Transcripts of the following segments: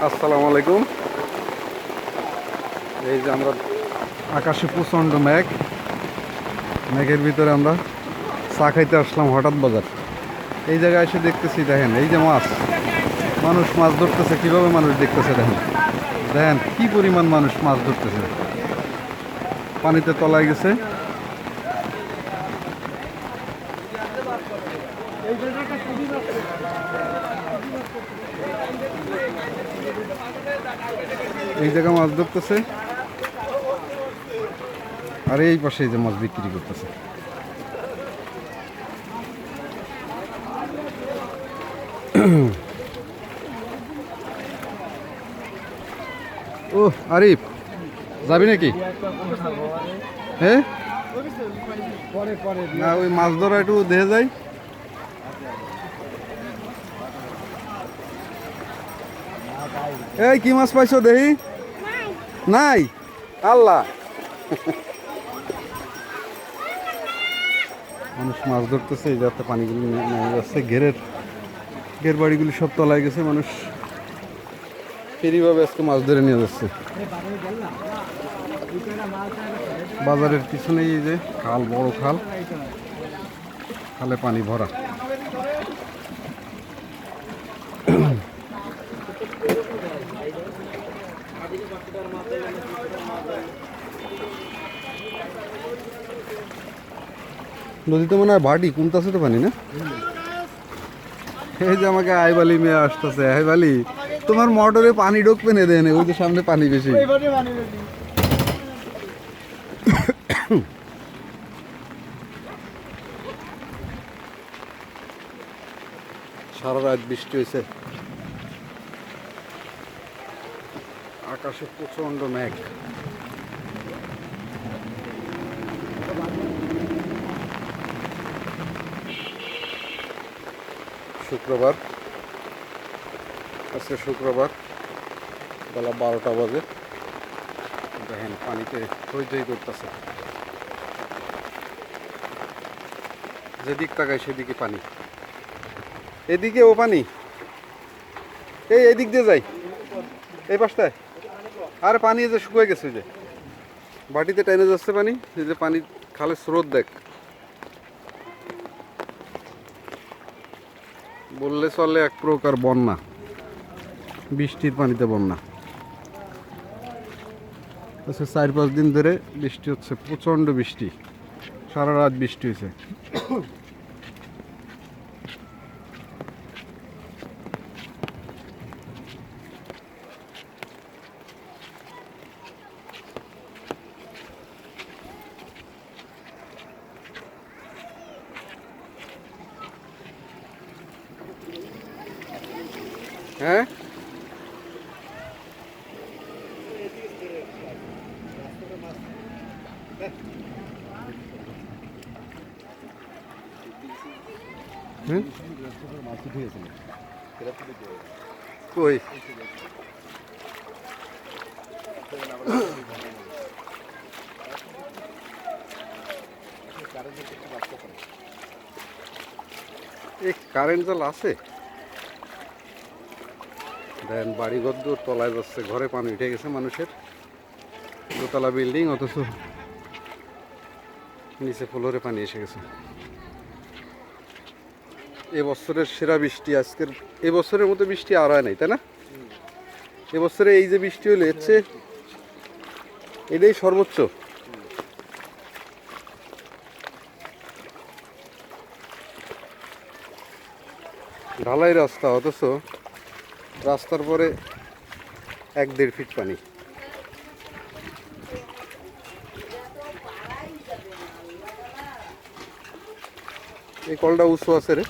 আসসালামু আলাইকুম। এই যে আমরা আকাশে প্রচণ্ড মেঘ, মেঘের ভিতরে আমরা চা খাইতে আসলাম হঠাৎ বাজার। এই জায়গায় এসে দেখতেছি, দেখেন এই যে মাছ, মানুষ মাছ ধরতেছে। কিভাবে মানুষ দেখতেছে দেখেন, দেখেন কি পরিমাণ মানুষ মাছ ধরতেছে। পানিতে তলায় গেছে। এই জায়গায় মাছ ধরতেছে, আর এই পাশে এই যে মাছ বিক্রি করতেছে। ও আরিফ, যাবি নাকি? হ্যাঁ, না ওই মাছ ধরা একটু দেখে যাই। এই কি মাছ পাইছো দেখি? নাই? আল্লাহ, মানুষ মাছ ধরতেছে। এই যাতে পানিগুলো নেমে যাচ্ছে, ঘের বাড়িগুলি সব তলায় গেছে। মানুষ ফেরিভাবে আজকে মাছ ধরে নিয়ে যাচ্ছে। বাজারের পিছনেই এই যে খাল, বড় খাল, খালে পানি ভরা। নদীতে মনে হয় ভাটি কমতেছে তো পানি, না? এই যে আমাকে আইবালি মেয়ে আসতেছে। আইবালি, তোমার মোটরে পানি ঢুকবে না, দেন ওই যে সামনে পানি বেশি। সারা রাত বৃষ্টি হয়েছে, আকাশে প্রচন্ড মেঘ। শুক্রবার, আজকে শুক্রবার, বেলা 12টা বাজে। দেখেন পানিতে হইচই করতেছে, যেদিক তাকায় সেদিকে পানি, এদিকে ও পানি। এদিক দিয়ে যাই, এই পাশটায়। আর পানি যে শুকিয়ে গেছে, যে বাটিতে টেনে যাচ্ছে পানি। এই যে পানি, খালের স্রোত দেখ, বললে চলে এক প্রকার বন্যা, বৃষ্টির পানিতে বন্যা। আচ্ছা, 4-5 দিন ধরে বৃষ্টি হচ্ছে, প্রচণ্ড বৃষ্টি, সারা রাত বৃষ্টি হয়েছে। হ্যাঁ, কই এই কারেন্ট জাল আছে? দেন বাড়িঘর দূর তলায় যাচ্ছে, ঘরে পানি উঠে গেছে মানুষের। দোতলা বিল্ডিং, অথচ নিচে ফ্লোরে পানি এসে গেছে। এবছরের সেরা বৃষ্টি আজকের, এবছরের মতো বৃষ্টি আর হয় নাই, তাই না? এবছরে এই যে বৃষ্টি হলো, এর চেয়ে এটাই সর্বোচ্চ। ঢালাই রাস্তা, অথচ রাস্তার পরে 1-1.5 ফিট পানি। এই কলটা উঁচু আছে রে।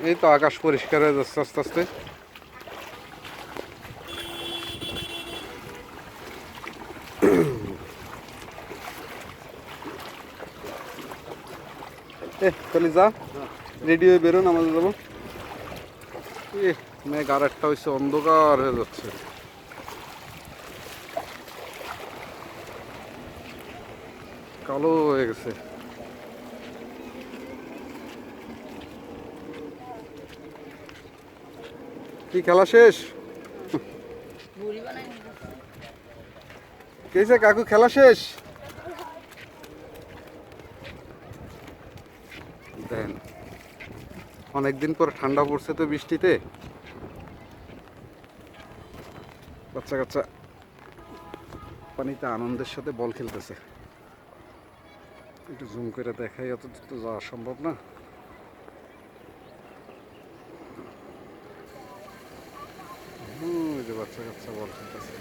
এই তো আকাশ পরিষ্কার হয়ে যাচ্ছে আস্তে আস্তে। তাহলে যা, রেডি হয়ে বেরোন, আমাদের যাবো। মেঘ আর একটা হয়েছে, অন্ধকার হয়ে যাচ্ছে। কালো হয়ে গেছে। কি খেলা শেষ? কেছে কাকু খেলা শেষ? দেন অনেকদিন পর ঠান্ডা পড়ছে তো বৃষ্টিতে, বাচ্চা কাচ্চা পানিতে আনন্দের সাথে বল খেলতেছে। একটু জুম করে দেখাই, অত তো যাওয়া সম্ভব না। যে বাচ্চা কাচ্চা বল খেলতেছে।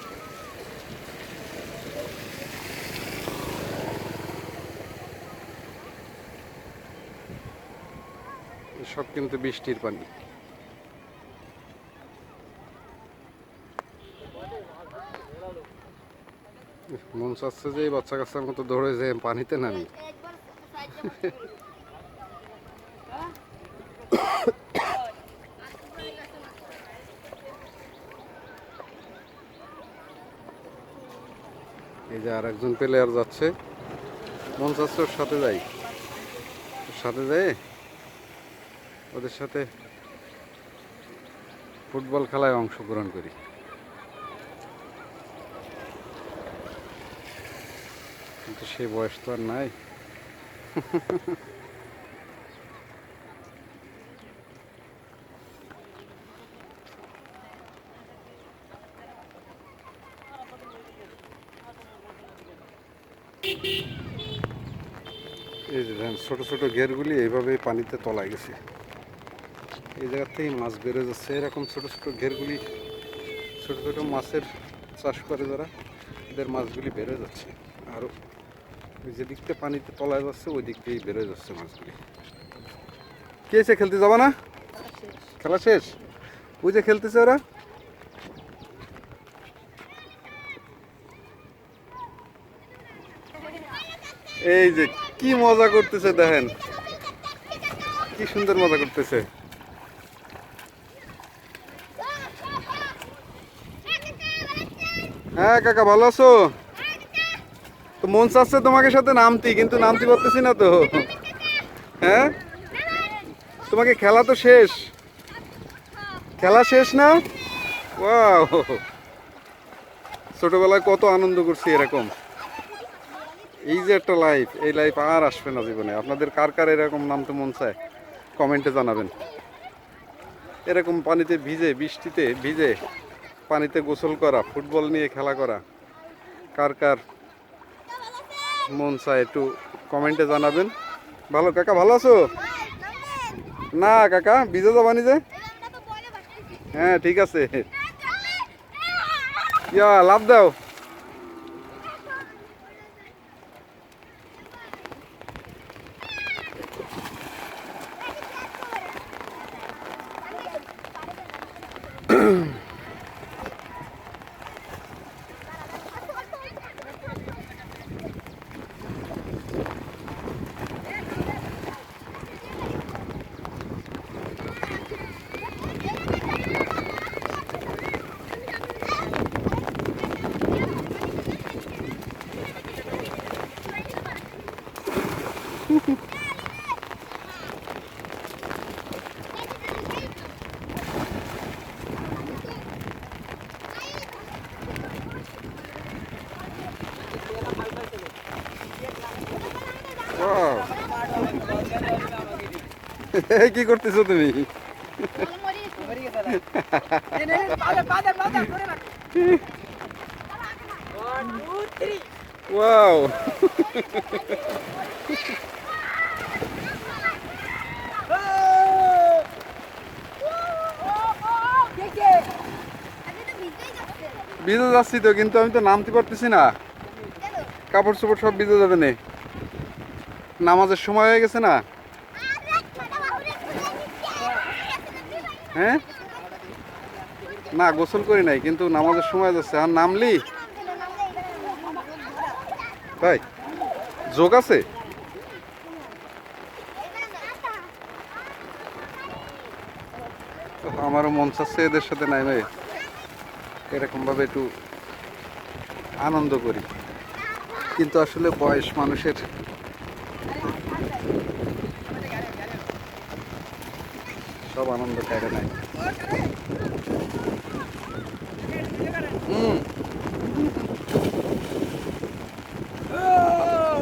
সব কিন্তু বৃষ্টির পানি। মন চাচ্ছে যে এই বাচ্চা কাচ্চার মতো দৌড়ে যে পানিতে নামি। এই যে আর একজন প্লেয়ার যাচ্ছে, মন চাচ্ছে ওর সাথে যাই, ওর সাথে যাই ওদের সাথে ফুটবল খেলায় অংশগ্রহণ করি। কিন্তু সে বয়স তো আর নাই। এই যে ছোট ছোট ঘেরগুলি এইভাবে পানিতে তলায় গেছে। এই জায়গা থেকে মাছ বেড়ে যাচ্ছে, এরকম ছোট ছোট ঘেরগুলি, ছোট ছোট মাছের চাষ করে যারা, এদের মাছগুলি বেড়ে যাচ্ছে। আর ওই যে দিকতে পানিতে তলায় যাচ্ছে ওই দিক দিয়েই বেড়ে যাচ্ছে মাছগুলি। কে এসে খেলতে যাবা না? খেলা শেষ? ওই যে খেলতেছে ওরা। এই যে কি মজা করতেছে দেখেন, কি সুন্দর মজা করতেছে। হ্যাঁ কাকা ভালো আছো? তো মন চাচ্ছে তোমাকে সাথে নামতি, কিন্তু নামতে পারতেছি না তো। হ্যাঁ তোমাকে খেলা তো শেষ, খেলা শেষ না? ওয়াও, ছোটবেলায় কত আনন্দ করছি এরকম। এই যে একটা লাইফ, এই লাইফ আর আসবে না জীবনে। আপনাদের কার কার এরকম নামতে মন চায় কমেন্টে জানাবেন। এরকম পানিতে ভিজে, বৃষ্টিতে ভিজে পানিতে গোসল করা, ফুটবল নিয়ে খেলা করা, কার কার মন চায় একটু কমেন্টে জানাবেন। ভালো কাকা, ভালো আছো? না কাকা ভিজে যাবা নিজে? হ্যাঁ ঠিক আছে, ইয়া লাভ দাও। কি করতেছো তুমি? ওয়াও, ভিজে যাচ্ছি তো, কিন্তু আমি তো নামতে পারতেছি না। কাপড় চোপড় সব ভিজে যাবে না, নামাজের সময় হয়ে গেছে না। হ্যাঁ না গোসল করি নাই, কিন্তু নামাজের সময় যাচ্ছে। আর নামলি তাই যোগ আছে। আমারও মন চাচ্ছে এদের সাথে নামে এরকম ভাবে একটু আনন্দ করি, কিন্তু আসলে বয়স মানুষের সব আনন্দ কেড়ে নেয়।